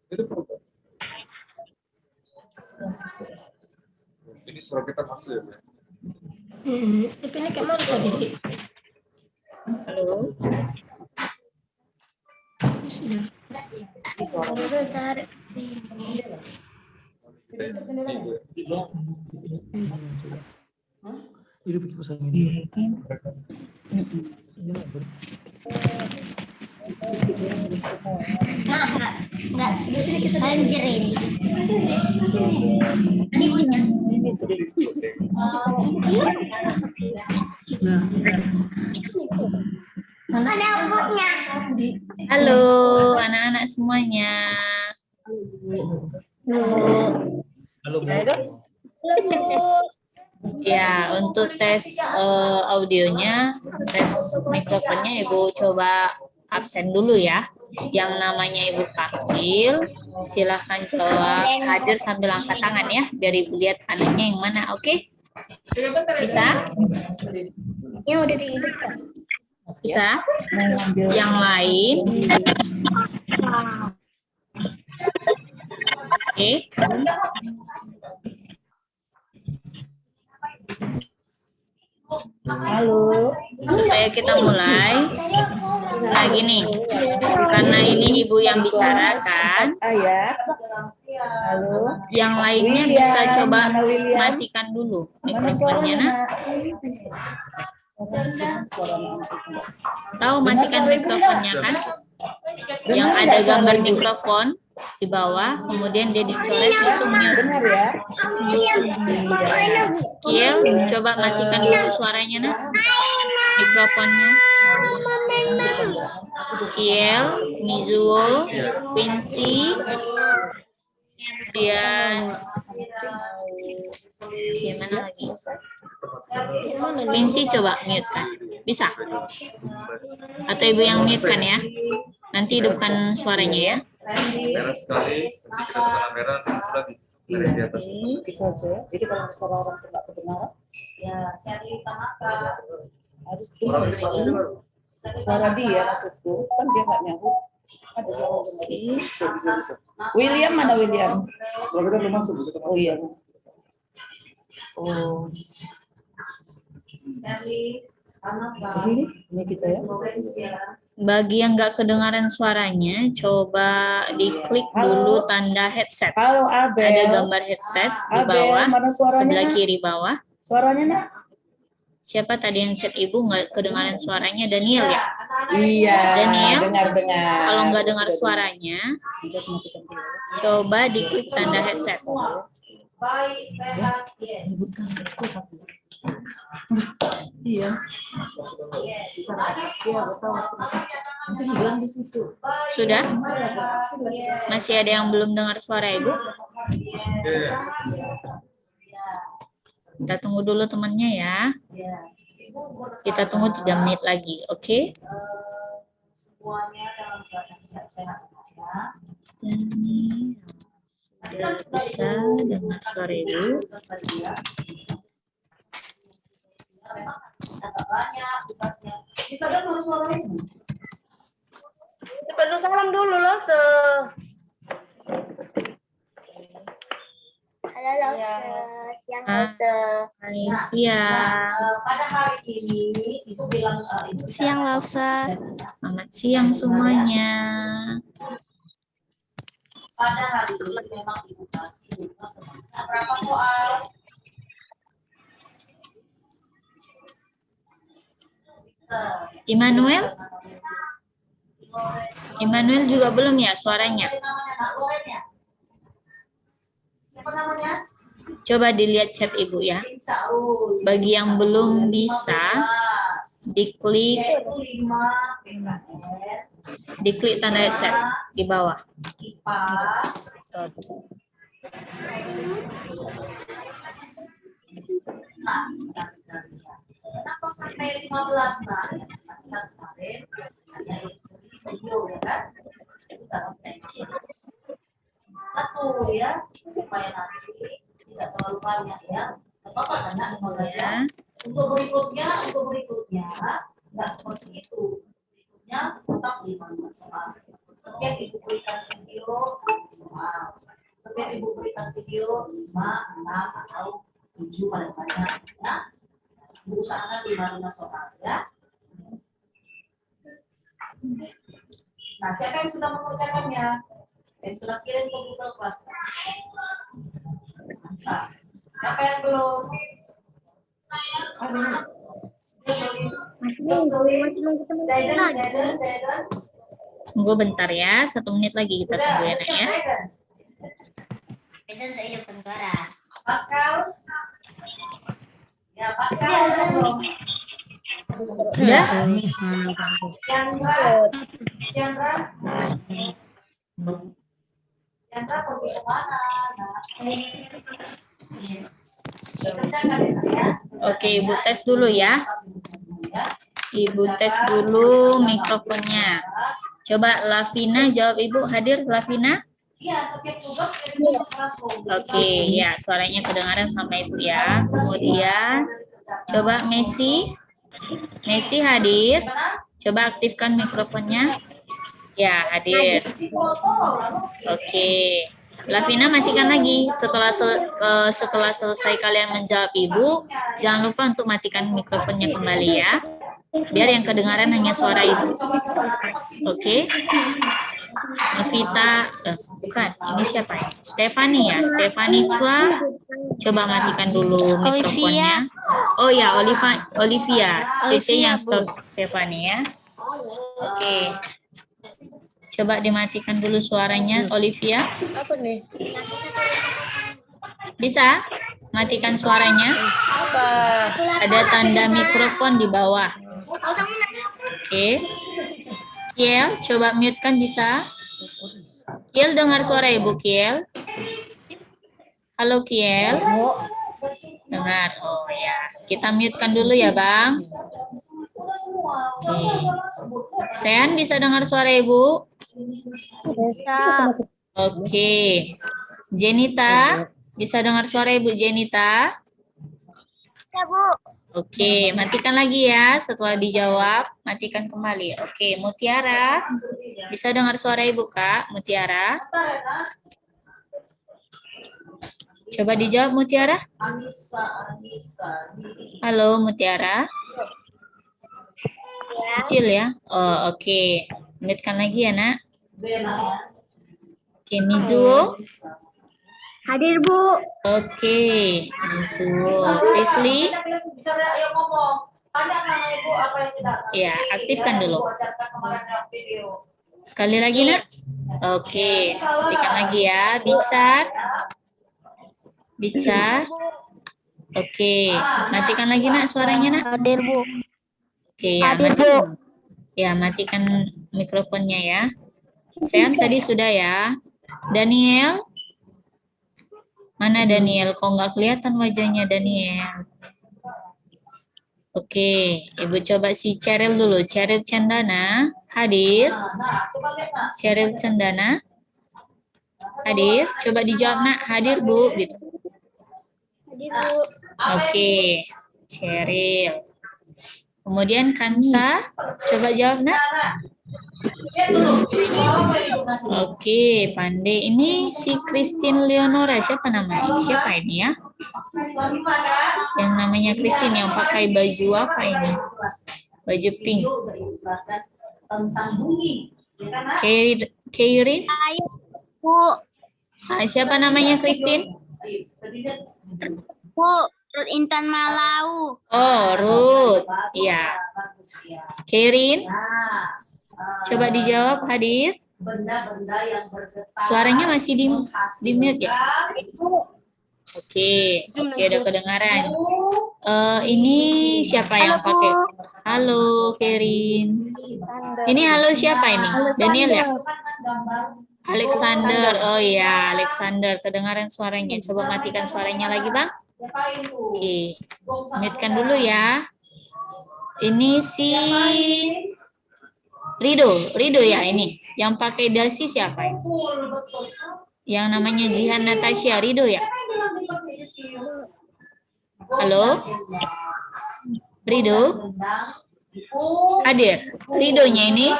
Ini suara kita masuk ya? Tapi ini kayak mana tadi? Halo. Sudah. Tarik. Itu bikin pesannya. Iya kan? Enggak, sedikit kita anjerin. Tadi punya. Ada bukunya. Halo anak-anak semuanya. Halo, Bu. Ya, untuk tes audionya, tes mikrofonnya Ibu coba absen dulu ya. Yang namanya Ibu panggil, silahkan jawab hadir sambil angkat tangan ya, biar Ibu lihat anaknya yang mana, oke? Bisa? Yang udah dihidupkan. Bisa? Yang lain? Oke. Halo. Supaya kita mulai. Nah gini, karena ini Ibu yang bicara kan, Ya. Halo. yang lainnya William, bisa coba mana William? matikan dulu Mana mikrofonnya. suaranya, Nah, Nak? tahu matikan mikrofonnya kan? Yang Dengar ada nggak suara gambar Ibu? mikrofon di bawah, kemudian dia dicoret itu mute. Dengar ya? Kiel, coba matikan dulu suaranya nah, mikrofonnya. Kiel, Mizuo, Vinci, dia gimana lagi? Vinci coba mute kan? Bisa? Atau Ibu yang mute kan ya? Nanti hidupkan suaranya ya. Merah sekali, kita tekan merah, sudah di atas. Gitu aja. Jadi kalau suara orang tidak kedengaran, ya saya ditamakan. Harus Orang dengar di sebelah sini baru. suara dia maksudku. Kan dia nggak nyambut. Ada suara dengar. Bisa. William mana William? Kalau kita belum masuk, kita Oh iya. Oh. Jadi ini kita ya. Bagi yang nggak kedengaran suaranya, coba diklik dulu tanda headset. Halo Abel. Ada gambar headset di Abel, bawah, mana suaranya, sebelah Nak? kiri bawah. Suaranya Nak? Siapa tadi yang chat Ibu nggak kedengaran suaranya? Daniel ya? Iya. Daniel? Dengar. Kalau nggak dengar suaranya, coba diklik tanda headset. Baik, sehat, yes. Iya. Sudah? Masih ada yang belum dengar suara Ibu? Kita tunggu dulu temannya ya. Kita tunggu 3 menit lagi, oke? Ini sudah bisa dengar suara Ibu. Perlu salam dulu loh. Halo Lause, siang Lause. Hai, siang. Pada hari ini Ibu bilang Siang Lause. Selamat siang semuanya. pada hari ini memang Ibu kasih berapa soal? Immanuel juga belum ya suaranya? Siapa namanya? Coba dilihat chat Ibu ya. Bagi yang belum bisa, diklik tanda headset di bawah. Kenapa sampai 15 nah? Kemarin ada video ya kan? Satu ya, supaya nanti tidak terlalu banyak ya. Apa karena 15 ya? Untuk berikutnya nggak seperti itu. Berikutnya tetap 15 soal. Setiap Ibu berikan video soal. Setiap ibu berikan video 5, 6 atau 7 paling banyak ya. Ibu usahakan 5 soal ya. Nah, siapa yang sudah mengerjakannya? Yang sudah kirim ke Google Classroom? Nah, siapa yang belum? Masih nunggu teman-teman lagi. Tunggu bentar ya, 1 menit lagi kita tunggu ya, Nak ya. Pascal? Ya, Pascal udah belum? Udah? Chandra? Chandra pergi kemana? Kerjakan ya. Oke, Ibu tes dulu ya. Ibu tes dulu mikrofonnya. Coba Lavina jawab Ibu. Hadir Lavina? Iya, setiap tugas kirim ke Classroom. Oke, ya suaranya kedengaran sama Ibu ya. Kemudian coba Messi. Messi hadir. Coba aktifkan mikrofonnya. Ya, hadir. Oke. Lavina matikan lagi. Setelah selesai kalian menjawab Ibu, jangan lupa untuk matikan mikrofonnya kembali ya. Biar yang kedengaran hanya suara Ibu. Oke. Novita, bukan, ini siapa ya? Stefani ya, Stefani Chua. Coba matikan dulu mikrofonnya. Oh ya, Olivia. Cece yang Stefani ya. Oke. Coba dimatikan dulu suaranya, Olivia. Apa nih? Bisa? Matikan suaranya. Apa? Ada tanda mikrofon di bawah. Oke. Kiel, coba mute kan bisa? Kiel dengar suara Ibu Kiel? Halo Kiel? Dengar. Oh ya. Kita mute kan dulu ya, Bang. Oke. Sean bisa dengar suara Ibu? Bisa. Oke. Jenita, bisa dengar suara Ibu Jenita? Ya, Bu. Oke, matikan lagi ya. Setelah dijawab, matikan kembali. Oke, Mutiara. Bisa dengar suara Ibu, Kak? Mutiara. Coba dijawab, Mutiara. Halo, Mutiara. Kecil ya? Oh, oke. Mute-kan lagi ya, Nak. Oke, Mizuo. Hadir, Bu. Oke, Mizuo. Prisly. Ya, aktifkan dulu. Sekali lagi, Nak. Oke, aktifkan lagi ya. Bicar. Oke, matikan lagi, Nak, suaranya, Nak. Hadir, Bu. Oke, ya, matikan mikrofonnya ya. Sean tadi sudah ya. Daniel. Mana Daniel? Kok nggak kelihatan wajahnya Daniel? Oke, Ibu coba si Cheryl dulu. Cheryl Cendana, hadir. Cheryl Cendana, hadir. Coba dijawab, Nak. Hadir, Bu. Gitu. Hadir, Bu. Oke, Cheryl. Kemudian Kansa, coba jawab, Nak. Oke, pandai. Ini si Christine Leonora, siapa namanya? Siapa ini ya? Yang namanya Christine yang pakai baju apa ini? Baju pink. Keirin? Ayo, Bu. Siapa namanya Christine? Bu, Ruth Intan Malau. Oh, Ruth. Iya. Keirin? Coba dijawab, hadir. Suaranya masih di mute ya? Oke, udah kedengaran. Ini siapa yang pakai? Halo, Kerin. Ini halo siapa ini? Daniel ya? Alexander. Oh iya, Alexander. Kedengaran suaranya. Coba matikan suaranya lagi, Bang. Oke, mute-kan dulu ya. Ini si Rido ya ini. Yang pakai dasi siapa ini? Yang namanya Jihan Natasha, Rido ya? Halo? Rido? Hadir? Ridonya ini?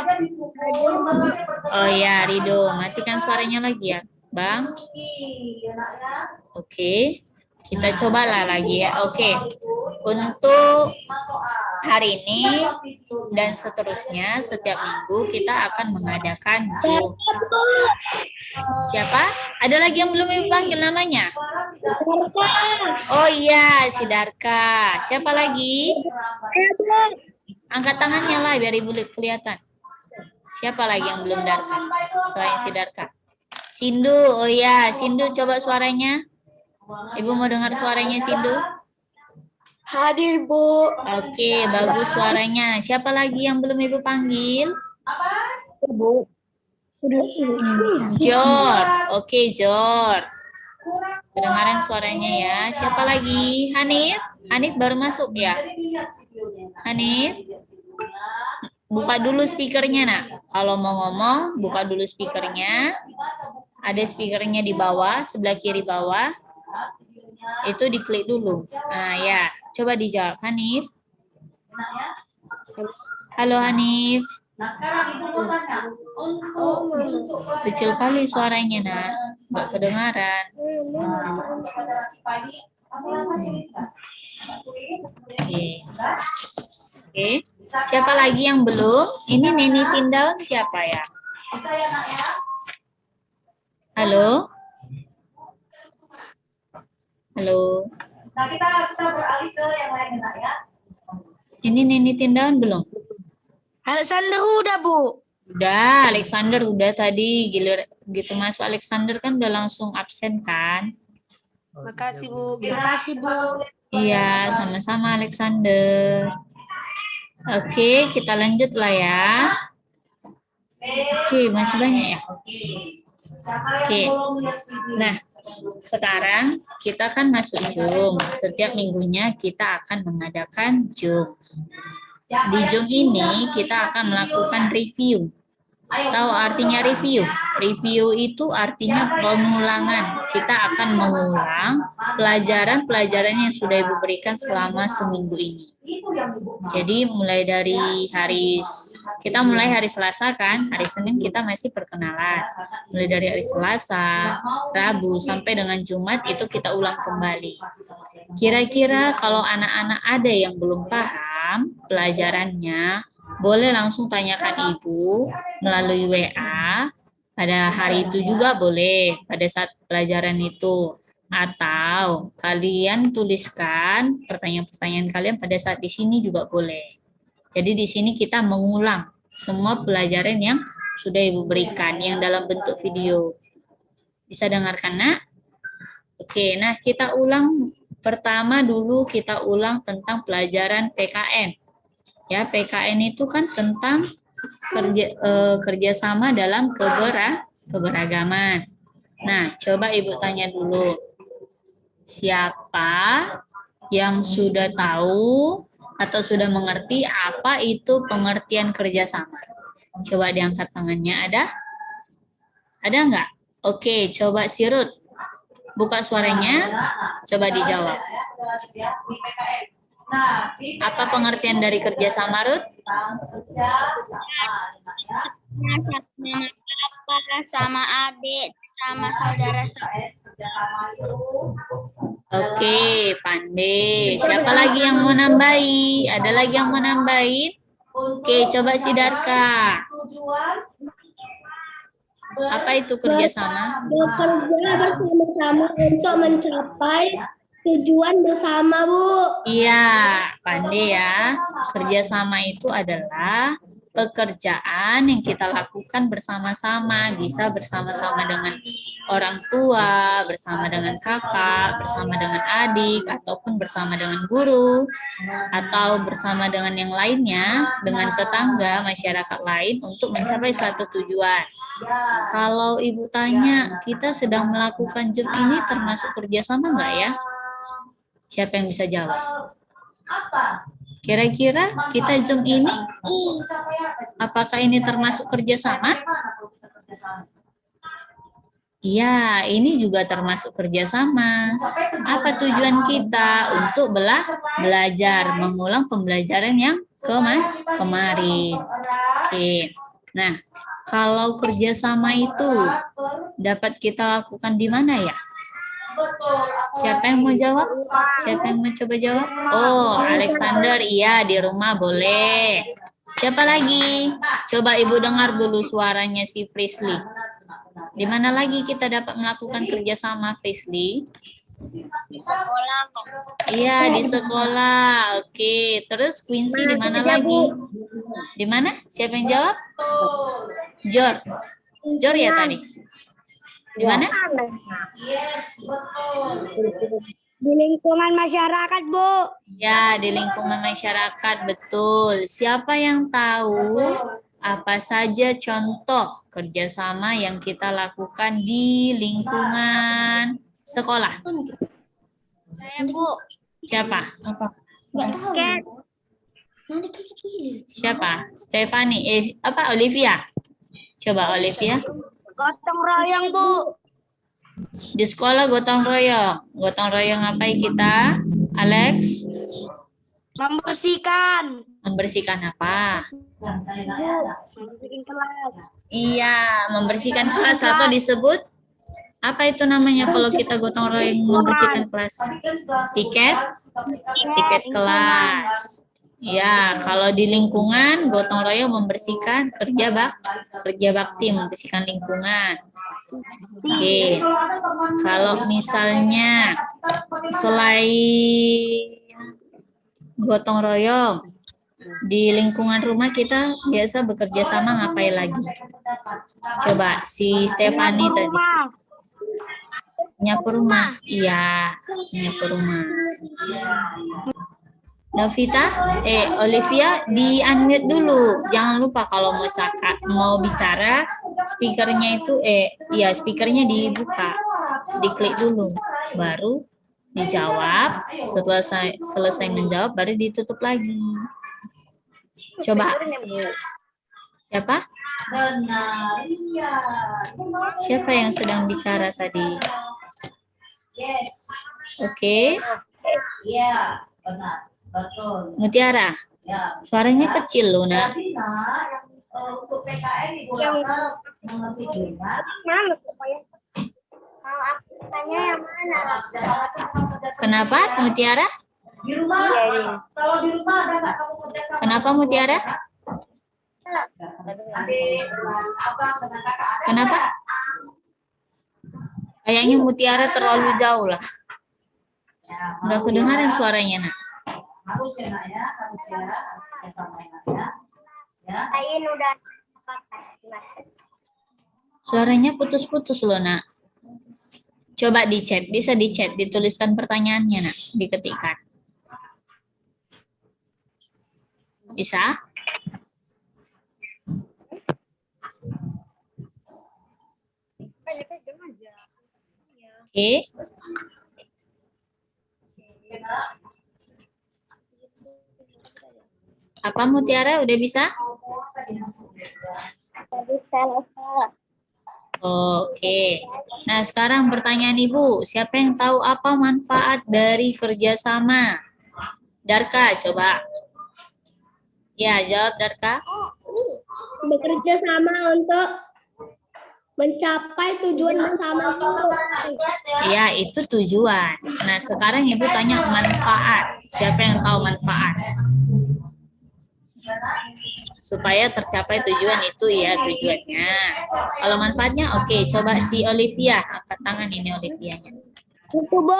Oh ya, Rido. Matikan suaranya lagi ya. Bang. Ya, nak, ya. Oke. Kita cobalah lagi ya. Oke. Untuk hari ini dan seterusnya setiap minggu kita akan mengadakan Zoom. Siapa? Ada lagi yang belum Ibu panggil namanya? Oh iya, si Darka. Siapa lagi? Angkat tangannya lah biar Ibu kelihatan. Siapa lagi yang belum Darka? Selain si Darka. Sindu. Oh iya, Sindu coba suaranya. Ibu mau dengar suaranya Sindu? Hadir, Bu. Oke, bagus suaranya. Siapa lagi yang belum Ibu panggil? Bu. Jor. Oke, Jor. Kedengaran suaranya ya. Siapa lagi? Hanif? Hanif baru masuk ya? Hanif? Buka dulu speakernya, nak. Kalau mau ngomong, buka dulu speakernya. Ada speakernya di bawah, sebelah kiri bawah. Itu diklik dulu. Nah ya, coba dijawab. Hanif. Halo Hanif. Nah, sekarang Ibu mau tanya. Kecil kali suaranya, nak. Nggak kedengaran. Oke. Siapa lagi yang belum? Ini Neni Tindaun siapa ya? Bisa ya, nak, ya? Halo? Halo? Nah, kita beralih ke yang lain, nak, ya. Ini Neni Tindaun belum? Alexander udah, Bu. Udah, Alexander udah tadi. Gitu masuk Alexander kan udah langsung absen kan? Makasih, Bu. Makasih, Bu. Iya, sama-sama Alexander. Oke, kita lanjut lah ya. Oke, masih banyak ya? Oke. Nah, sekarang kita kan masuk Zoom. Setiap minggunya kita akan mengadakan Zoom. Di Zoom ini kita akan melakukan review. Tahu artinya review? Review itu artinya pengulangan. Kita akan mengulang pelajaran-pelajaran yang sudah Ibu berikan selama seminggu ini. Jadi mulai dari kita mulai hari Selasa kan, hari Senin kita masih perkenalan. Mulai dari hari Selasa, Rabu sampai dengan Jumat itu kita ulang kembali. Kira-kira kalau anak-anak ada yang belum paham pelajarannya, boleh langsung tanyakan Ibu melalui WA. Pada hari itu juga boleh, pada saat pelajaran itu. Atau kalian tuliskan pertanyaan-pertanyaan kalian pada saat di sini juga boleh. Jadi di sini kita mengulang semua pelajaran yang sudah Ibu berikan yang dalam bentuk video. Bisa dengarkan, nak? Oke, nah kita ulang. Pertama dulu kita ulang tentang pelajaran PKN. Ya, PKN itu kan tentang kerjasama dalam keberagaman. Nah, coba Ibu tanya dulu. Siapa yang sudah tahu atau sudah mengerti apa itu pengertian kerjasama? Coba diangkat tangannya. Ada? Ada nggak? Oke, coba si Ruth. Buka suaranya. Coba dijawab. Apa pengertian dari kerjasama, Ruth? Sama adik, sama saudara. Oke, pandai. Siapa lagi yang mau nambahi? Ada lagi yang mau nambahin? Oke, coba si Darka. Apa itu kerjasama? Bekerja bersama-sama untuk mencapai tujuan bersama, Bu. Iya, pandai ya. Kerjasama itu adalah pekerjaan yang kita lakukan bersama-sama, bisa bersama-sama dengan orang tua, bersama dengan kakak, bersama dengan adik, ataupun bersama dengan guru, atau bersama dengan yang lainnya, dengan tetangga, masyarakat lain untuk mencapai satu tujuan. Kalau Ibu tanya, kita sedang melakukan Zoom ini termasuk kerjasama nggak ya? Siapa yang bisa jawab? Kira-kira kita Zoom ini, apakah ini termasuk kerjasama? Iya, ini juga termasuk kerjasama. Apa tujuan kita? Untuk belajar, mengulang pembelajaran yang kemarin. Oke. Nah, Kalau kerjasama itu dapat kita lakukan di mana ya? Betul. Siapa yang mau jawab? Siapa yang mau coba jawab? Oh, Alexander, iya di rumah boleh. Siapa lagi? Coba Ibu dengar dulu suaranya si Frisley. Di mana lagi kita dapat melakukan kerjasama, Frisley? Di sekolah. Iya, di sekolah. Oke, terus Quincy di mana lagi? Di mana? Siapa yang jawab? Jor. Jor ya tadi? Di mana? Yes, betul. Di lingkungan masyarakat, Bu. Ya, di lingkungan masyarakat, betul. Siapa yang tahu apa saja contoh kerjasama yang kita lakukan di lingkungan sekolah? Saya, Bu. Siapa? Nggak tahu. Siapa? Stefani. Olivia? Coba Olivia. Gotong royong, Bu. Di sekolah gotong royong. Gotong royong ngapain kita? Alex? Membersihkan. Membersihkan apa? Membersihkan kelas. Iya, membersihkan kelas atau disebut apa itu namanya kalau kita gotong royong membersihkan kelas? Piket kelas. Ya, kalau di lingkungan gotong royong membersihkan kerja bakti membersihkan lingkungan. Oke. Kalau misalnya selain gotong royong di lingkungan rumah kita biasa bekerja sama ngapain lagi? Coba si Stefani tadi. Nyapu rumah. Iya, nyapu rumah. Novita, Olivia di-unmute dulu. Jangan lupa kalau mau bicara, speakernya itu, speakernya dibuka. Diklik dulu, baru dijawab. Setelah selesai menjawab, baru ditutup lagi. Coba. Siapa? Benar, iya. Siapa yang sedang bicara tadi? Yes. Oke. Iya, benar. Betul. Mutiara, Ya. suaranya kecil loh, Nak. Jadi, Nak, untuk PKN Ibu Rasa mengerti juga. Mana supaya mau aku tanya yang mana? Kenapa, Mutiara? Di rumah, kalau di rumah ada nggak kamu kerja sama? Kenapa, Mutiara? Adik, dengan abang, dengan kakak ada Kenapa? nggak? Kayaknya Mutiara terlalu jauh lah. Ya, Nggak kedengaran suaranya, Nak. harus ya, Nak, ya. Harus ya. Harus kerja sama ya, Nak, ya. Ya. Lain udah Suaranya putus-putus loh, Nak. Coba di chat, bisa di chat, dituliskan pertanyaannya, Nak, diketikkan. Bisa? Oke. Apa Mutiara udah bisa? Oke. Nah, sekarang pertanyaan Ibu, siapa yang tahu apa manfaat dari kerjasama? Darka, coba. Ya, jawab Darka. bekerja sama untuk mencapai tujuan bersama, Bu. Iya, itu tujuan. Nah, sekarang Ibu tanya manfaat. Siapa yang tahu manfaat? Supaya tercapai tujuan itu ya tujuannya. Kalau manfaatnya, oke. Coba si Olivia. Angkat tangan ini Olivianya. Itu, Bu.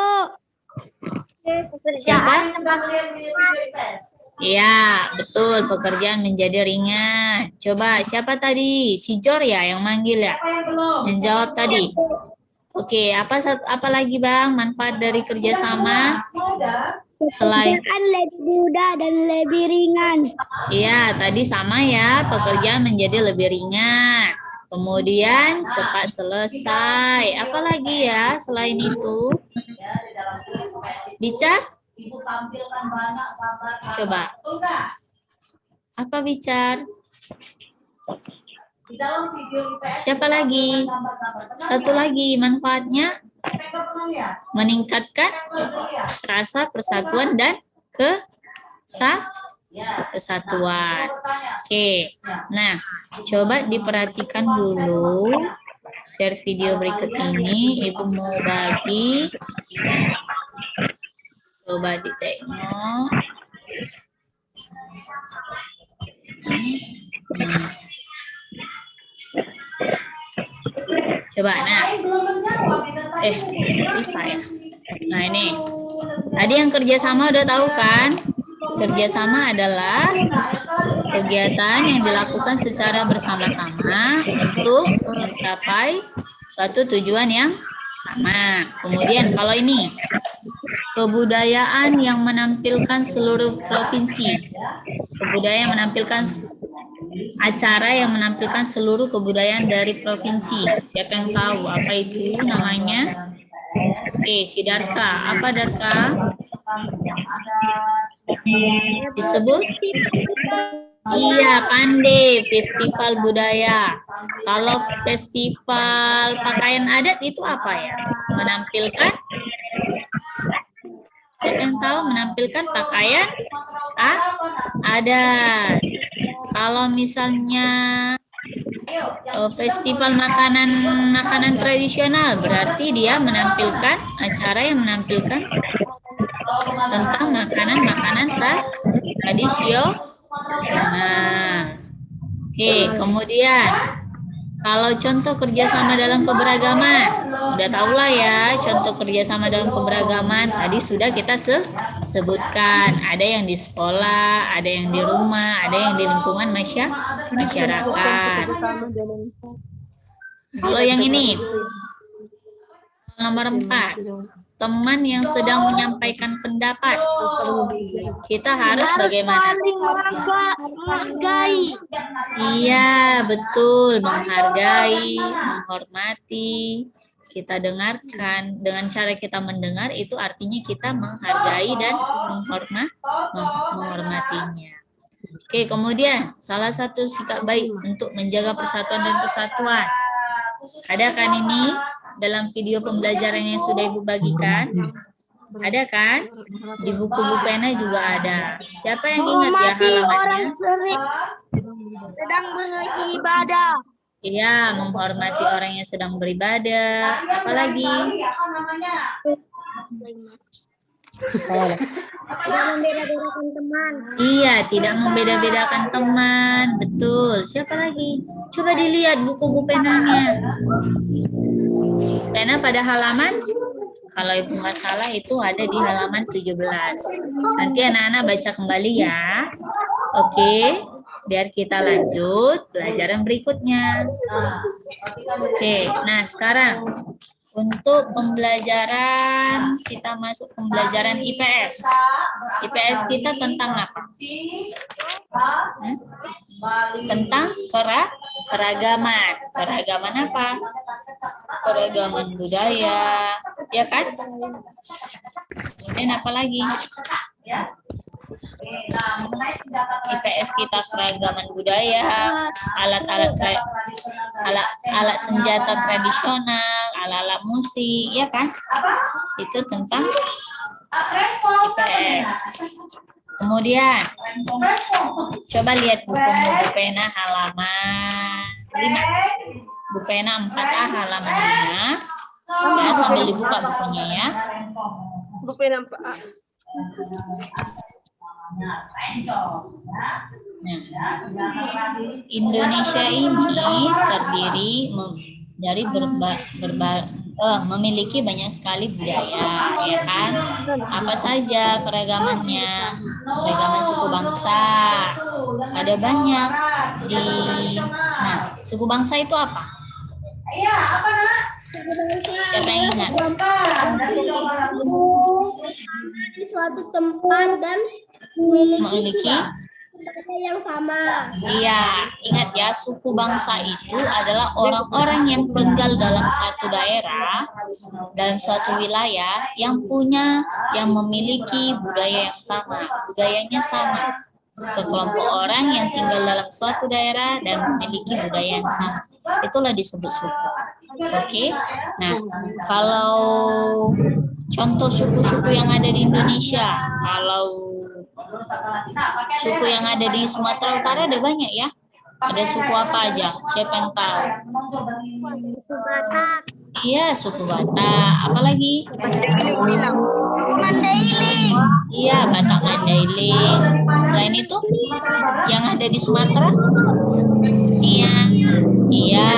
Siapa? Sambil di tes. Iya, betul. Pekerjaan menjadi ringan. Coba, siapa tadi? Si Jor ya yang manggil ya? Siapa yang belum? Menjawab tadi. Oke, apa lagi Bang manfaat dari kerjasama? Selain Pekerjaan lebih mudah dan lebih ringan. iya, tadi sama ya, pekerjaan menjadi lebih ringan. Kemudian cepat selesai. Apalagi ya selain itu? Ya, di dalam Bicar? Ibu tampilkan banyak gambar. Coba. Betul nggak? Apa bicar? Di dalam video IPS. Siapa lagi? Gambar-gambar. Satu lagi manfaatnya Pernah lihat? meningkatkan Pernah lihat? rasa persatuan dan kesatuan. kesatuan. Oke, nah coba diperhatikan dulu share video berikut ini. Ibu mau bagi, coba ditengok. Coba, nah, lupa ya. Nah ini, tadi yang kerjasama udah tahu kan? Kerjasama adalah kegiatan yang dilakukan secara bersama-sama untuk mencapai suatu tujuan yang sama. Kemudian kalau ini, kebudayaan yang menampilkan seluruh provinsi. Kebudayaan yang menampilkan acara yang menampilkan seluruh kebudayaan dari provinsi. Siapa yang tahu apa itu namanya? Oke, si Darka. Apa Darka? Disebut? Iya, Pande, festival budaya. Kalau festival pakaian adat itu apa ya? Menampilkan? Siapa yang tahu menampilkan pakaian adat? Kalau misalnya festival makanan tradisional, berarti dia menampilkan acara yang menampilkan tentang makanan tradisional. Oke, kemudian kalau contoh kerjasama dalam keberagaman, udah tau lah ya, contoh kerjasama dalam keberagaman tadi sudah kita sebutkan. Ada yang di sekolah, ada yang di rumah, ada yang di lingkungan masyarakat. Kalau yang ini, nomor 4. Teman yang sedang menyampaikan pendapat. Kita harus bagaimana? Menghargai. Iya, betul. Menghargai, menghormati. Kita dengarkan. Dengan cara kita mendengar, itu artinya kita menghargai dan menghormatinya. Oke, kemudian salah satu sikap baik untuk menjaga persatuan dan kesatuan. Ada kan ini? Dalam video pembelajaran yang sudah Ibu bagikan, ada kan? Di buku Bu Pena juga ada. Siapa yang ingat ya halamannya? Sedang beribadah. Iya, menghormati orang yang sedang beribadah. Apalagi? Tidak membeda-bedakan teman. Iya, tidak membeda-bedakan teman. Betul. Siapa lagi? Coba dilihat buku Bu Penanya. Pena pada halaman, kalau Ibu nggak salah itu ada di halaman 17. Nanti anak-anak baca kembali ya. Oke, biar kita lanjut pelajaran berikutnya. Oke, nah sekarang untuk pembelajaran, kita masuk pembelajaran IPS. IPS kita tentang apa? Tentang keragaman. Keragaman apa? Keragaman budaya, ya kan? Kemudian apa lagi? IPS kita keragaman budaya, alat senjata tradisional, alat musik, ya kan? Itu tentang IPS. Kemudian coba lihat buku Bu Pena halaman 5. Bu Pena 4A halaman 5. Ya, sambil dibuka bukunya ya. Bu Pena 4A. Nah, Indonesia ini terdiri dari memiliki banyak sekali budaya, ya kan? Apa saja keragamannya? Keragaman suku bangsa. Ada banyak di. Nah, suku bangsa itu apa? Siapa yang ingat? Suatu tempat dan memiliki yang sama. Iya, ingat ya, suku bangsa itu adalah orang-orang yang tinggal dalam satu daerah, dalam suatu wilayah yang memiliki budaya yang sama, budayanya sama. Sekelompok orang yang tinggal dalam suatu daerah dan memiliki budaya yang sama. Itulah disebut suku. Oke. Nah, kalau contoh suku-suku yang ada di Indonesia, kalau Suku yang ada di Sumatera Utara ada banyak ya. Ada suku apa aja? Siapa yang tahu? Suku Batak. Iya, suku Batak. Apalagi? Mandailing. Iya, Batak Mandailing. Selain itu, yang ada di Sumatera? Iya. Iya.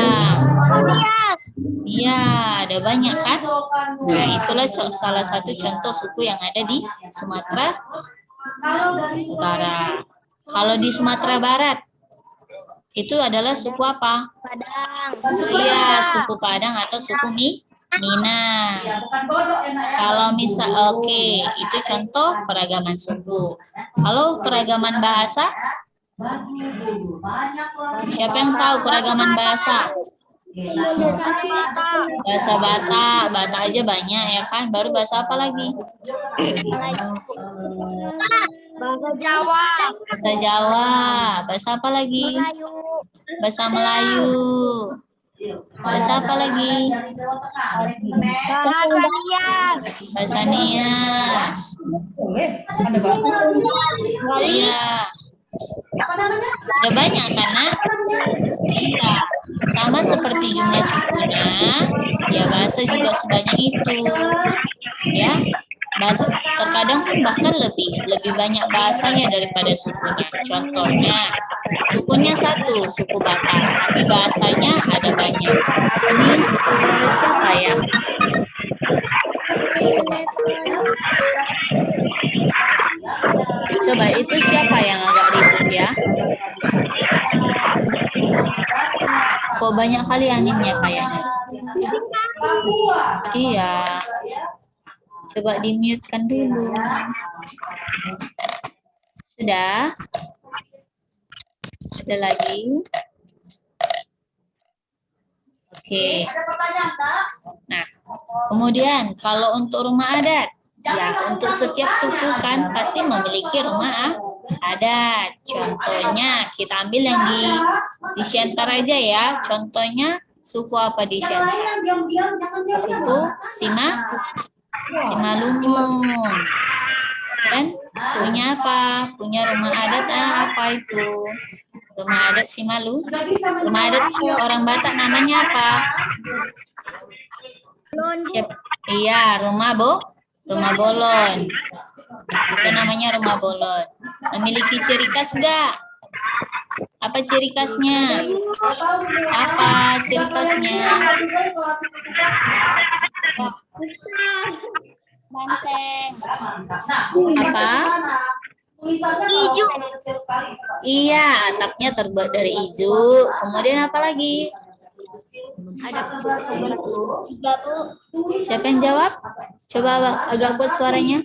Iya, ada banyak kan? Nah, itulah salah satu contoh suku yang ada di Sumatera Utara. Kalau di Sumatera Barat, itu adalah suku apa? Padang. Iya, suku Padang atau suku Minang. Kalau misal, oke, itu contoh keragaman suku. Kalau keragaman bahasa, siapa yang tahu keragaman bahasa? Bahasa Batak aja banyak ya kan. Baru bahasa apa lagi? Bahasa Jawa. Bahasa Jawa. Bahasa apa lagi? Melayu. Bahasa Melayu. Bahasa apa lagi? Bahasa Nias. Bahasa Nias. Iya. Ada banyak karena iya. Sama seperti jumlah sukunya, ya bahasa juga sebanyak itu. Ya. Terkadang pun bahkan lebih banyak bahasanya daripada sukunya. Contohnya, sukunya satu, suku Batak, tapi bahasanya ada banyak. Ini suku siapa ya? Coba itu siapa yang agak ribut ya? Kok banyak kali anginnya kayaknya? Iya. Coba di-mute-kan dulu. Sudah? Ada lagi? Oke. Nah, kemudian kalau untuk rumah adat, ya untuk setiap suku kan pasti memiliki rumah adat. Contohnya kita ambil yang di Siantar aja ya. Contohnya suku apa di Siantar? Suku Simalungun. Dan punya apa? Punya rumah adat apa itu? Rumah adat Rumah adat orang Batak namanya apa? Iya, rumah bolon. Itu namanya rumah bolon. Memiliki ciri khas enggak? Apa ciri khasnya? Apa ciri khasnya? Banteng. Apa? Hijau. Iya, atapnya terbuat dari hijau. Kemudian apa lagi? Ada tiga tuh. Siapa yang jawab? Coba agak kuat suaranya.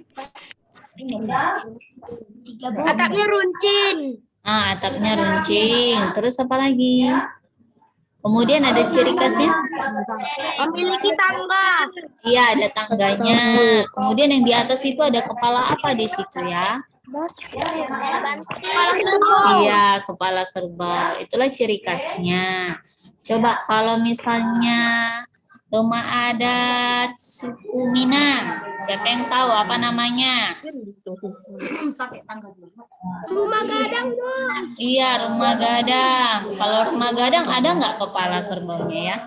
Atapnya runcing. Atapnya runcing. Terus apa lagi? Kemudian ada ciri khasnya? Memiliki tangga. Iya, ada tangganya. Kemudian yang di atas itu ada kepala apa di situ ya? Iya, kepala kerbau. Itulah ciri khasnya. Coba kalau misalnya rumah adat suku Minang, siapa yang tahu apa namanya? Rumah gadang dong. Iya, rumah gadang. Kalau rumah gadang ada nggak kepala kerbaunya ya?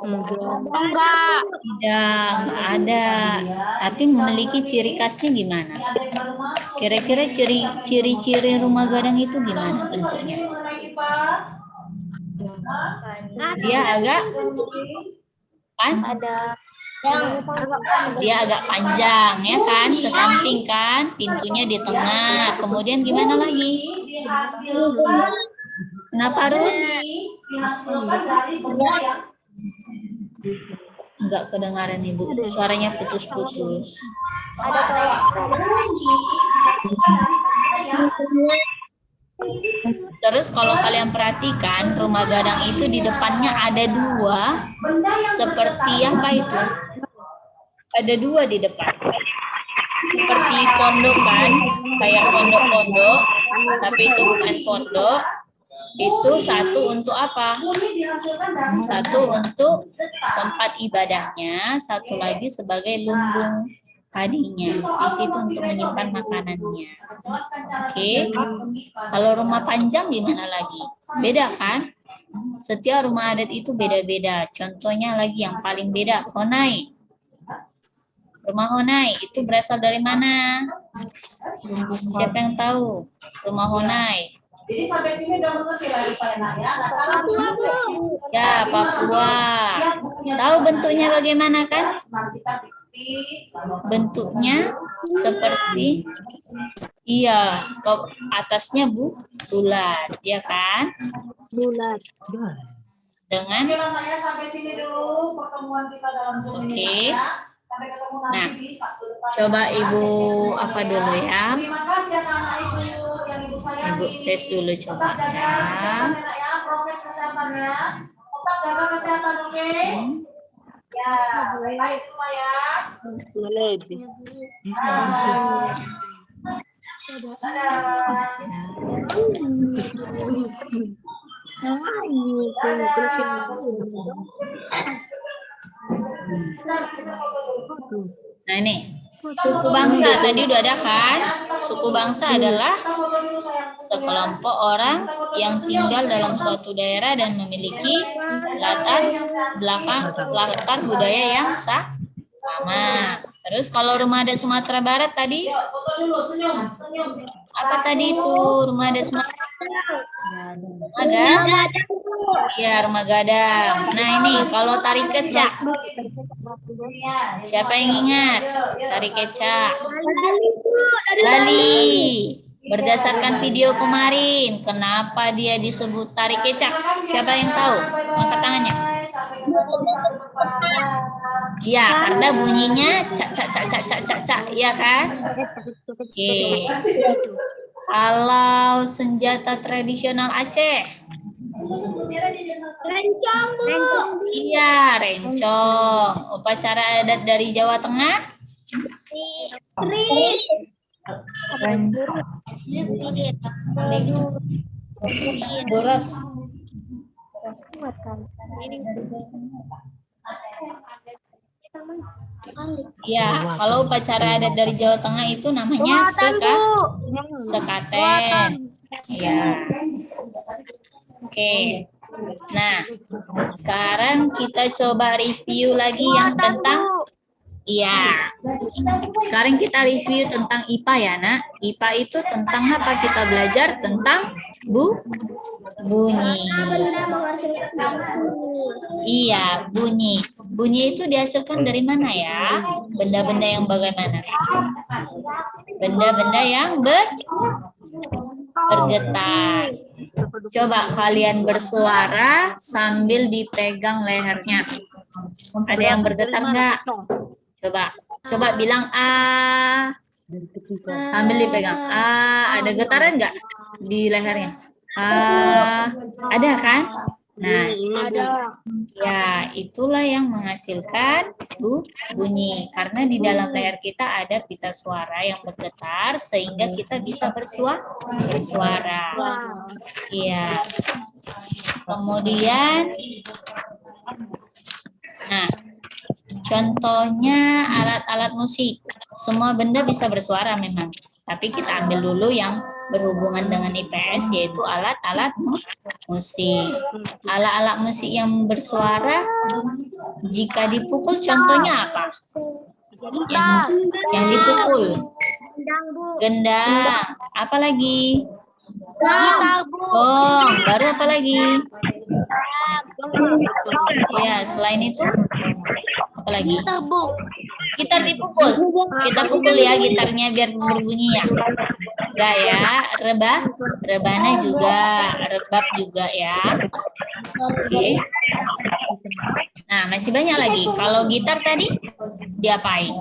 Enggak. Tidak, nggak ada. Tapi memiliki ciri khasnya gimana? Kira-kira ciri-ciri rumah gadang itu gimana bentuknya? Dia agak Ada dia agak panjang ya kan, ke samping kan, pintunya di tengah. Kemudian gimana lagi? Kenapa Ruth? Enggak kedengaran Ibu, suaranya putus-putus. Terus kalau kalian perhatikan, rumah gadang itu di depannya ada dua, seperti apa itu? Ada dua di depan. Seperti pondok kan, kayak pondok-pondok, tapi itu bukan pondok. Itu satu untuk apa? Satu untuk tempat ibadahnya, satu lagi sebagai lumbung padinya. Di situ untuk menyimpan makanannya. Oke. Kalau rumah panjang gimana lagi? Beda kan? Setiap rumah adat itu beda-beda. Contohnya lagi yang paling beda, Honai. Rumah Honai itu berasal dari mana? Siapa yang tahu? Rumah Honai. Jadi sampai sini udah mengerti lagi Pak Enak ya. Nah, sekarang Ya, Papua. Tahu bentuknya bagaimana kan? Bentuknya seperti iya, ke atasnya bulat, ya kan? Bulat. Dengan Oke, Anak ya, sampai sini dulu pertemuan kita dalam Zoom Oke. ini ya. Sampai ketemu nanti Nah, di Sabtu depan. coba Ibu apa dulu ya? Terima kasih anak-anak Ibu yang Ibu sayangi. Ibu tes dulu coba Tetap jaga ya. kesehatan ya, prokes kesehatannya. Tetap jaga kesehatan, oke? Ya, baik semua ya. Nah ini suku bangsa tadi udah ada kan? Suku bangsa adalah sekelompok orang yang tinggal dalam suatu daerah dan memiliki latar budaya yang sama. Terus kalau rumah adat Sumatera Barat tadi Foto dulu, senyum, senyum. apa tadi itu rumah adat Sumatera? Ada? Iya, rumah gadang. Nah ini kalau tari kecak, siapa yang ingat tari kecak? Lali. Berdasarkan video kemarin, kenapa dia disebut tari kecak? Siapa yang tahu? Angkat tangannya. Ya, karena bunyinya cak cak cak cak cak cak cak, ya kan? Oke. Kalau senjata tradisional Aceh, Rencong, Bu. iya rencong. Upacara adat dari Jawa Tengah, Ris. boros. Ya, kalau upacara adat dari Jawa Tengah itu namanya sekaten. Ya. Oke. Nah, sekarang kita coba review lagi yang tentang sekarang kita review tentang IPA ya, Nak. IPA itu tentang apa? Kita belajar tentang bunyi. Benda menghasilkan bunyi. Iya, bunyi. Bunyi itu dihasilkan dari mana ya? Benda-benda yang bagaimana? Benda-benda yang bergetar. Coba kalian bersuara sambil dipegang lehernya. Ada yang bergetar nggak? Coba bilang A. Sambil dipegang. A, ada getaran nggak di lehernya? A, ada kan? Nah, ya itulah yang menghasilkan bunyi. Karena di dalam leher kita ada pita suara yang bergetar sehingga kita bisa bersuara. Iya. Kemudian, nah, contohnya alat-alat musik. Semua benda bisa bersuara memang. Tapi kita ambil dulu yang berhubungan dengan IPS, yaitu alat-alat musik. Alat-alat musik yang bersuara, jika dipukul contohnya apa? Yang dipukul. Gendang. Apa lagi? Oh, baru apa lagi? Ya, selain itu apa lagi? Gitar dipukul. Kita pukul ya gitarnya biar berbunyi ya. Enggak ya, rebana juga, rebab juga ya. Oke. Nah, masih banyak lagi. Kalau gitar tadi diapain?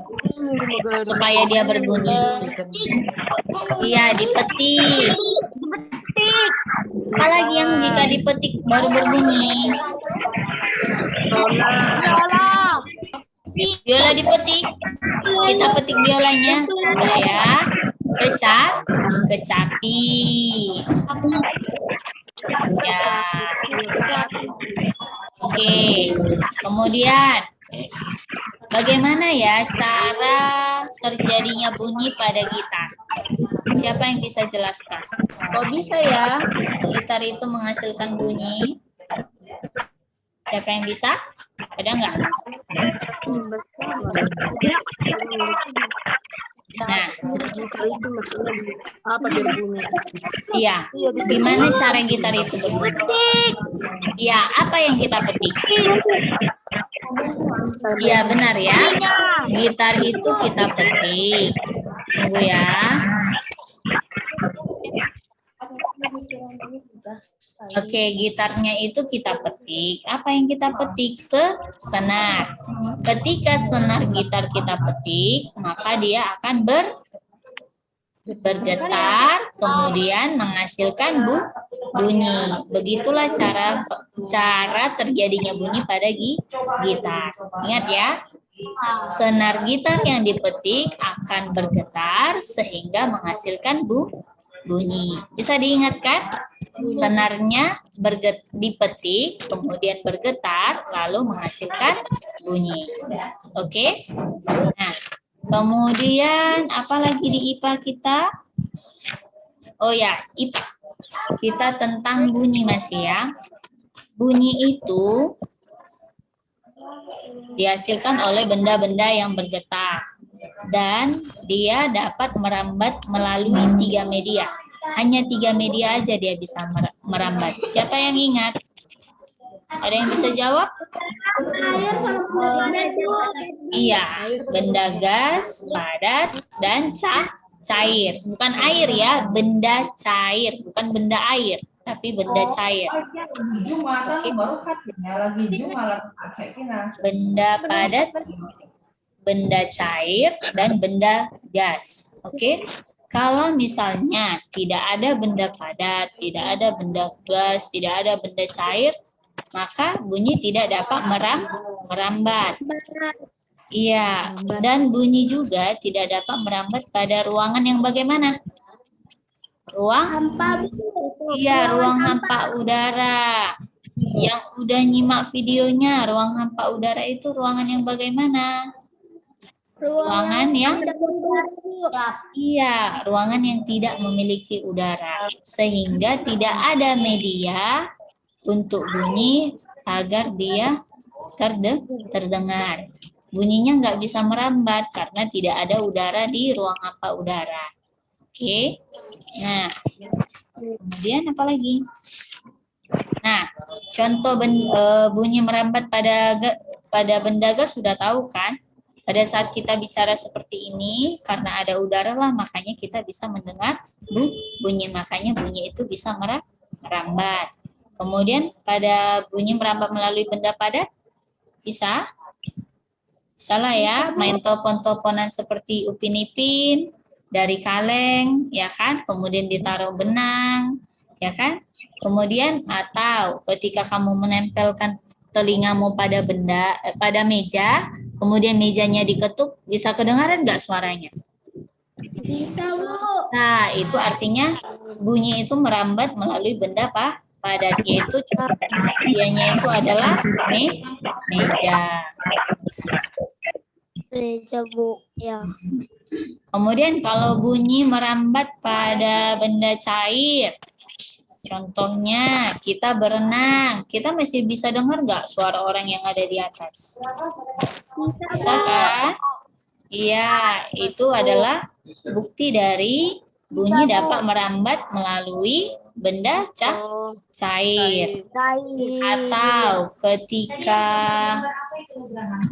Supaya dia berbunyi. Iya, dipetik. Apalagi yang jika dipetik baru berbunyi? Biola dipetik. Kita petik biolanya. Enggak ya. Kecapi. Ya. Oke. Kemudian Bagaimana ya cara terjadinya bunyi pada gitar? Siapa yang bisa jelaskan? Kok bisa ya gitar itu menghasilkan bunyi? Siapa yang bisa? Ada nggak? Nah, Apa berbunyi? iya. Gimana cara gitar itu berbunyi? Iya, apa yang kita petik? Iya, benar ya. Gitar itu kita petik. Tunggu ya. Oke, gitarnya itu kita petik. Apa yang kita petik? Senar. Ketika senar gitar kita petik, maka dia akan bergetar, kemudian menghasilkan bunyi. Begitulah cara terjadinya bunyi pada gitar. Ingat ya, senar gitar yang dipetik akan bergetar sehingga menghasilkan bunyi. Bisa diingatkan? Senarnya dipetik, kemudian bergetar, lalu menghasilkan bunyi. Oke? Nah, kemudian apa lagi di IPA kita? Oh ya, IPA. Kita tentang bunyi masih ya. Bunyi itu dihasilkan oleh benda-benda yang bergetar. Dan dia dapat merambat melalui 3 media. Hanya 3 media aja dia bisa merambat. Siapa yang ingat? Ada yang bisa jawab? Iya, benda gas, padat, dan cair. Bukan air ya, benda cair. Bukan benda air, tapi benda cair. Benda padat, benda cair, dan benda gas. Oke? Kalau misalnya tidak ada benda padat, tidak ada benda gas, tidak ada benda cair, maka bunyi tidak dapat merambat. Iya, dan bunyi juga tidak dapat merambat pada ruangan yang bagaimana? Ruang hampa udara. Yang udah nyimak videonya, ruang hampa udara itu ruangan yang bagaimana? Ruangan yang ruangan yang tidak memiliki udara, sehingga tidak ada media untuk bunyi agar dia terdengar. Bunyinya nggak bisa merambat karena tidak ada udara di ruang hampa udara. Oke. Nah, kemudian apa lagi? Nah, contoh bunyi merambat pada benda gas sudah tahu kan? Pada saat kita bicara seperti ini, karena ada udara lah, makanya kita bisa mendengar bunyi. Makanya bunyi itu bisa merambat. Kemudian pada bunyi merambat melalui benda padat, bisa? Salah ya, main telepon-teleponan seperti Upin Ipin, dari kaleng, ya kan? Kemudian ditaruh benang, ya kan? Kemudian atau ketika kamu menempelkan telingamu pada meja, kemudian mejanya diketuk, bisa kedengaran nggak suaranya? Bisa, Bu. Nah, itu artinya bunyi itu merambat melalui benda padat, yaitu contohnya itu adalah meja. Meja, Bu. Ya. Kemudian kalau bunyi merambat pada benda cair, contohnya kita berenang, kita masih bisa dengar nggak suara orang yang ada di atas? Bisa kan? Iya, itu adalah bukti dari bunyi dapat merambat melalui benda cair. Atau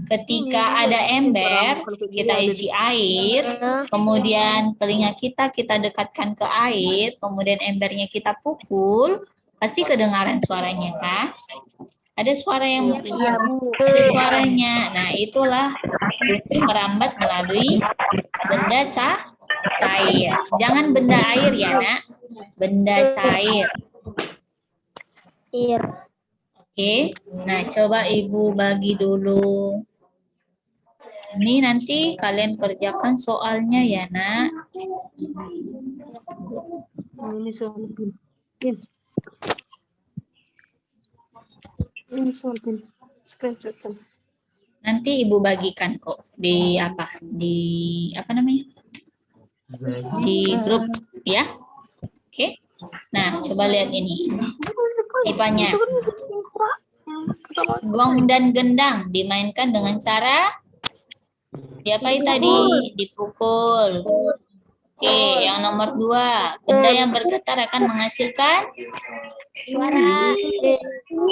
ketika ada ember, kita isi air, kemudian telinga kita dekatkan ke air, kemudian embernya kita pukul, pasti kedengaran suaranya kan? Ada suara yang ada suaranya. Nah, itulah bunyi merambat melalui benda cair. Jangan benda air ya, Nak. Benda cair. Oke. Nah, coba Ibu bagi dulu. Ini nanti kalian kerjakan soalnya ya, Nak. Ini soal pin. Ini soal pin. Screenshot kan. Nanti Ibu bagikan kok di apa namanya? Di grup ya. Oke. Nah, coba lihat ini. IPA-nya. Gong dan gendang dimainkan dengan cara diapain tadi? Dipukul. Oke, yang nomor 2. Benda yang bergetar akan menghasilkan Suara.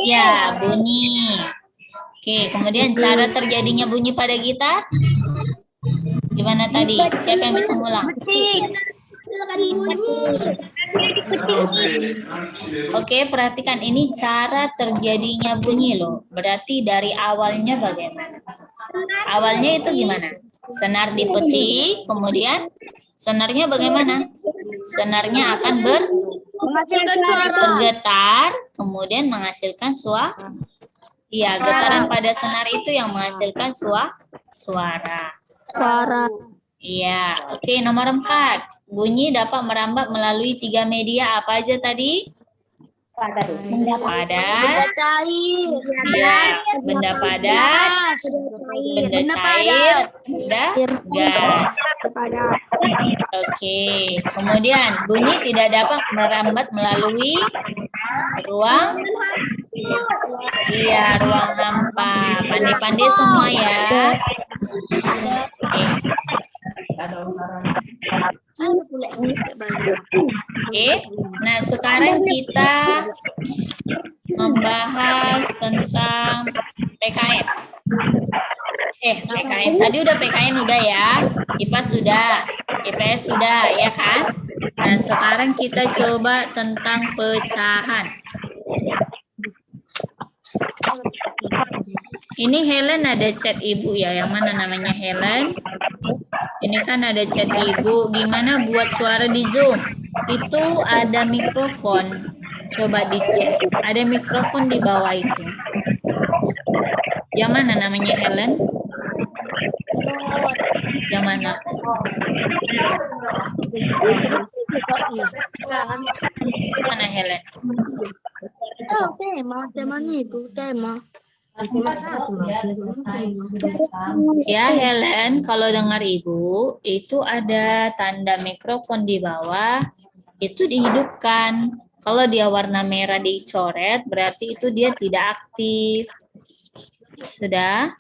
ya bunyi. Oke, kemudian cara terjadinya bunyi pada gitar gimana tadi? Siapa yang bisa ngulang? Oke, perhatikan ini cara terjadinya bunyi loh. Berarti dari awalnya bagaimana? Awalnya itu gimana? Senar dipetik, kemudian senarnya bagaimana? Senarnya akan bergetar, kemudian menghasilkan suara. Iya, getaran pada senar itu yang menghasilkan suara. Iya, oke, nomor 4. Bunyi dapat merambat melalui 3 media apa aja tadi? Padat, ya, benda padat, benda cair, benda gas. Oke, kemudian bunyi tidak dapat merambat melalui ruang, iya, ruang hampa. Pandai-pandai semua ya. Oke, nah sekarang kita membahas tentang PKN. PKN tadi udah PKN udah ya, IPA sudah, IPS sudah ya kan. Nah sekarang kita coba tentang pecahan. Ini Helen ada chat ibu ya, yang mana namanya Helen? Ini kan ada chat ibu, gimana buat suara di Zoom? Itu ada mikrofon, coba dicek. Ada mikrofon di bawah itu. Yang mana namanya Helen? Yang mana? Mana Helen? Ya Helen, kalau dengar ibu, itu ada tanda mikrofon di bawah, itu dihidupkan. Kalau dia warna merah dicoret, berarti itu dia tidak aktif. Sudah?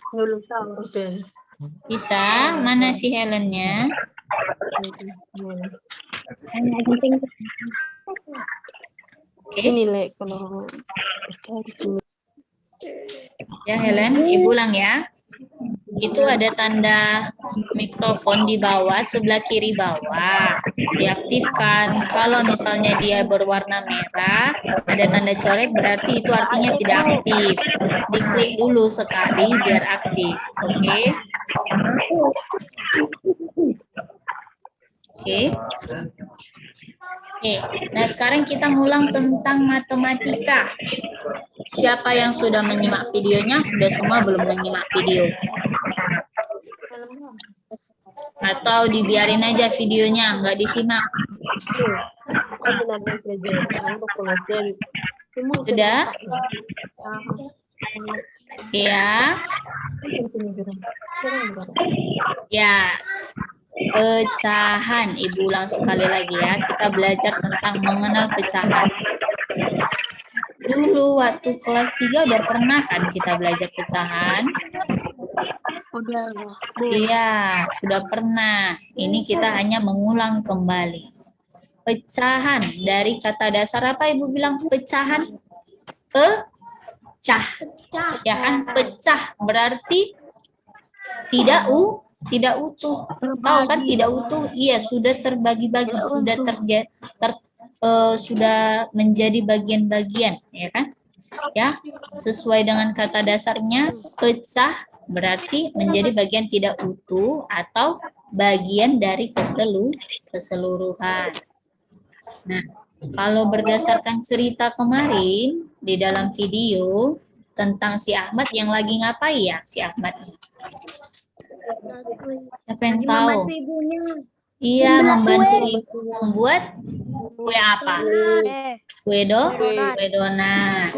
Bisa? Mana si Helennya? Oke. Ya Helen, ibu ulang ya. Itu ada tanda mikrofon di bawah, sebelah kiri bawah. Diaktifkan. Kalau misalnya dia berwarna merah, ada tanda coret, berarti itu artinya tidak aktif. Diklik dulu sekali biar aktif. Oke. Oke. Oke. Nah, sekarang kita ngulang tentang matematika. Siapa yang sudah menyimak videonya? Sudah semua belum menyimak video? Atau dibiarin aja videonya, nggak disimak? Sudah? Ya. Ya. Pecahan. Ibu ulang sekali lagi ya. Kita belajar tentang mengenal pecahan. Dulu waktu kelas 3 udah pernah kan kita belajar pecahan? Iya, sudah pernah. Ini kita hanya mengulang kembali. Pecahan dari kata dasar apa Ibu bilang? Pecahan? Pecah. Ya kan? Pecah berarti tidak utuh. Tahu kan tidak utuh? Iya, sudah terbagi-bagi, sudah menjadi bagian-bagian, ya kan? Ya, sesuai dengan kata dasarnya, pecah berarti menjadi bagian tidak utuh atau bagian dari keseluruhan. Nah, kalau berdasarkan cerita kemarin di dalam video tentang si Ahmad yang lagi ngapain ya si Ahmad? Siapa yang tahu? Iya, membantu ibu membuat kue apa? Kue donat.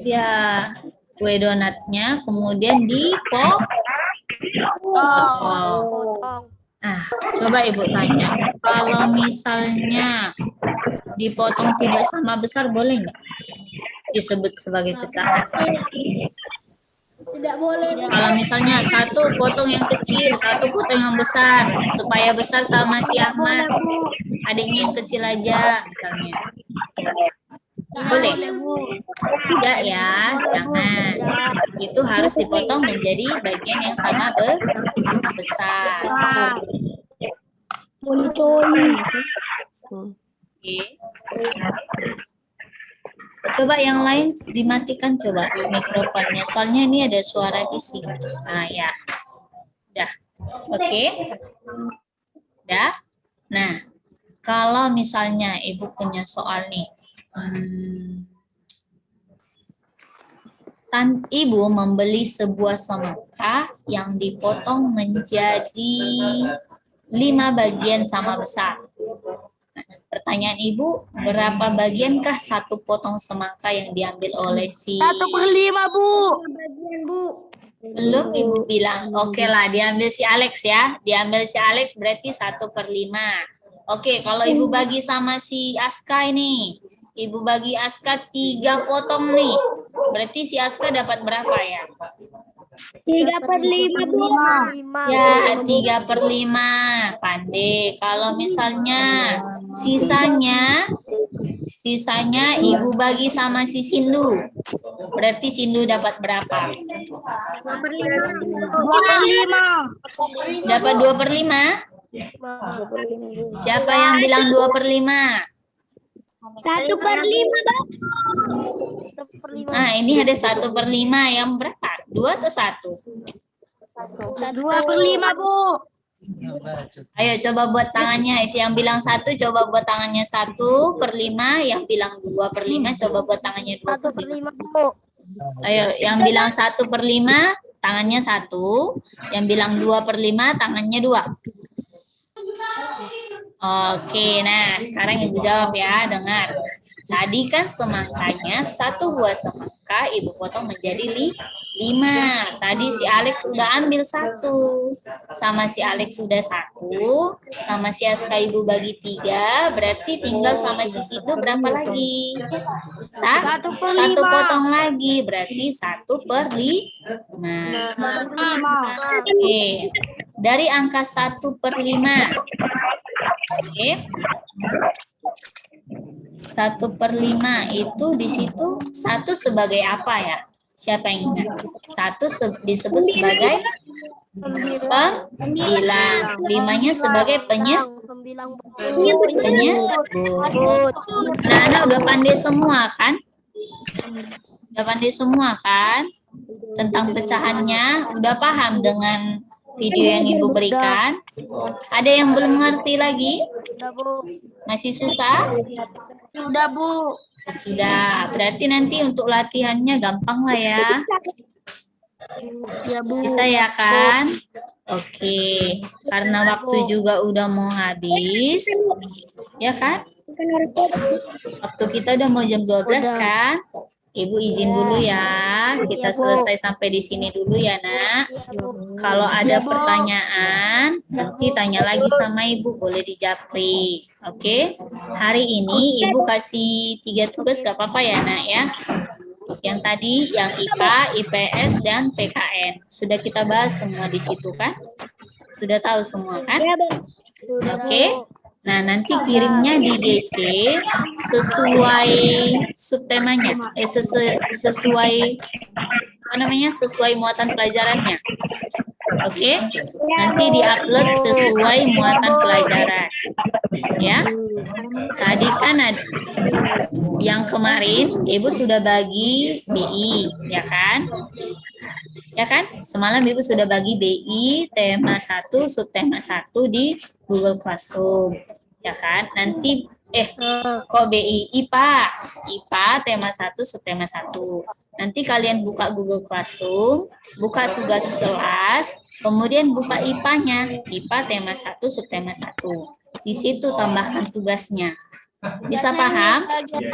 Ya, kue donatnya, kemudian dipotong. Potong. Nah, coba Ibu tanya, kalau misalnya dipotong tidak sama besar, boleh nggak disebut sebagai pecahan? Tidak boleh. Kalau misalnya satu potong yang kecil, satu potong yang besar, supaya besar sama si Ahmad, adiknya yang kecil aja, misalnya. Boleh? Tidak ya, jangan. Itu harus dipotong menjadi bagian yang sama besar. Oke. Coba yang lain dimatikan coba mikrofonnya. Soalnya ini ada suara bising. Nah, ya. Udah. Oke. Udah. Nah, kalau misalnya Ibu punya soal nih. Ibu membeli sebuah semangka yang dipotong menjadi 5 bagian sama besar. Pertanyaan Ibu, berapa bagiankah satu potong semangka yang diambil oleh si... 1/5, Bu. Bagian, Bu. Belum Ibu bilang. Oke lah, diambil si Alex ya. Diambil si Alex berarti 1/5. Oke, kalau Ibu bagi sama si Aska ini. Ibu bagi Aska 3 potong nih. Berarti si Aska dapat berapa ya? 3/5, Bu. Ya, 3/5. Pandai. Kalau misalnya sisanya Ibu bagi sama si Sindu. Berarti Sindu dapat berapa? 2/5. Dapat 2/5? Siapa yang bilang 2/5? 1/5, Bang. Nah, ini ada 1/5 yang berapa? 2 atau 1? 2/5, Bu. Ayo coba buat tangannya. Yang bilang 1 coba buat tangannya 1/5. Yang bilang 2/5 coba buat tangannya 2/5. 1/5, Bu. Ayo, yang bilang 1/5 tangannya 1. Yang bilang 2/5 tangannya 2. Oke, nah sekarang Ibu jawab ya, dengar. Tadi kan semangkanya, 1 buah semangka Ibu potong menjadi 5. Tadi si Alex udah ambil 1. Sama si Alex sudah 1. Sama si Aska Ibu bagi 3. Berarti tinggal sama si Sido berapa lagi? 1 potong lagi. Berarti 1/5. Oke. Dari angka 1/5. Oke. 1/5 itu di situ 1 sebagai apa ya? Siapa yang ingat? 1 disebut sebagai pembilang. 5-nya sebagai penyebut. Nah, udah pandai semua kan? Udah pandai semua kan? Tentang pecahannya, udah paham dengan video yang Ibu berikan? Ada yang belum ngerti lagi? Masih susah? Sudah, Bu. Sudah. Berarti nanti untuk latihannya gampang lah ya. Ya, Bu. Bisa ya kan? Oke. Karena waktu juga udah mau habis. Ya kan? Waktu kita udah mau jam 12 kan? Ibu izin dulu ya. Kita selesai sampai di sini dulu ya, Nak. Kalau ada pertanyaan, nanti tanya lagi sama Ibu. Boleh dijapri. Oke? Hari ini Ibu kasih 3 tugas, gak apa-apa ya, Nak ya. Yang tadi, yang IPA, IPS, dan PKN. Sudah kita bahas semua di situ kan? Sudah tahu semua kan? Oke? Nah, nanti kirimnya di GC sesuai subtemanya, sesuai apa namanya? Sesuai muatan pelajarannya. Oke? Nanti diupload sesuai muatan pelajaran. Ya. Tadi kan ada, yang kemarin Ibu sudah bagi BI, ya kan? Ya kan? Semalam Ibu sudah bagi BI tema 1, subtema 1 di Google Classroom. Ya kan? Nanti kok BI IPA tema 1 subtema 1. Nanti kalian buka Google Classroom, buka tugas kelas, kemudian buka IPA-nya, IPA tema 1 subtema 1. Di situ tambahkan tugasnya. Bisa paham? Iya, iya.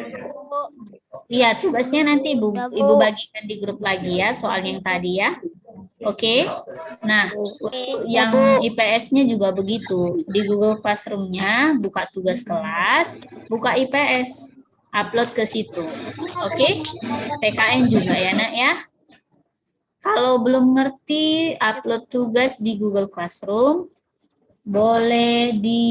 Iya, tugasnya nanti Ibu, Ya, Bu. Ibu bagikan di grup lagi ya, soal yang tadi ya. Oke. Nah, untuk yang IPS-nya juga begitu. Di Google Classroom-nya buka tugas kelas, buka IPS, upload ke situ. Oke? PKN juga ya, Nak ya. Kalau belum ngerti upload tugas di Google Classroom, boleh di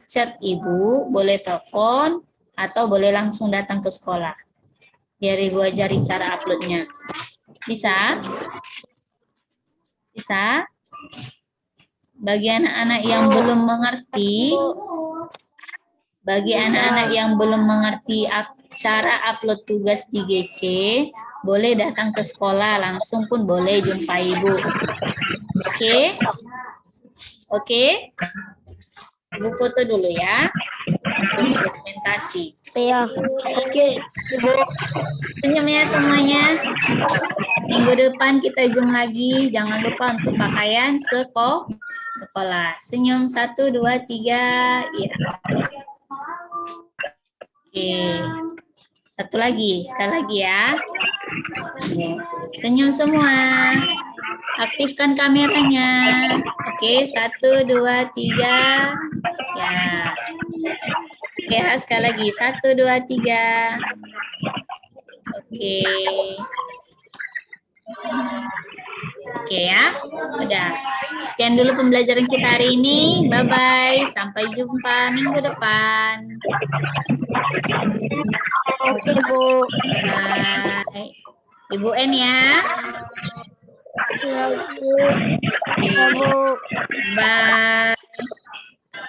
chat Ibu, boleh telepon, atau boleh langsung datang ke sekolah. Biar Ibu ajari cara uploadnya. Bisa? Bisa? Bagi anak-anak yang belum mengerti, cara upload tugas di GC, boleh datang ke sekolah, langsung pun boleh jumpa Ibu. Oke? Oke? Ibu foto dulu ya, untuk dokumentasi. Iya. Oke, Ibu. Senyum ya semuanya. Minggu depan kita zoom lagi. Jangan lupa untuk pakaian sekolah. Senyum 1, 2, 3. Iya. Oke. Satu lagi. Sekali lagi ya. Senyum semua. Aktifkan kameranya. Oke. 1, 2, 3. Ya. Oke, sekali lagi. 1, 2, 3. Oke. Oke ya. Udah. Sekian dulu pembelajaran kita hari ini. Bye-bye. Sampai jumpa minggu depan. Oke, Bu. Bye. Ibu N ya. Iya, Bu. Iya, Bu. Bye.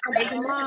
Sama-sama.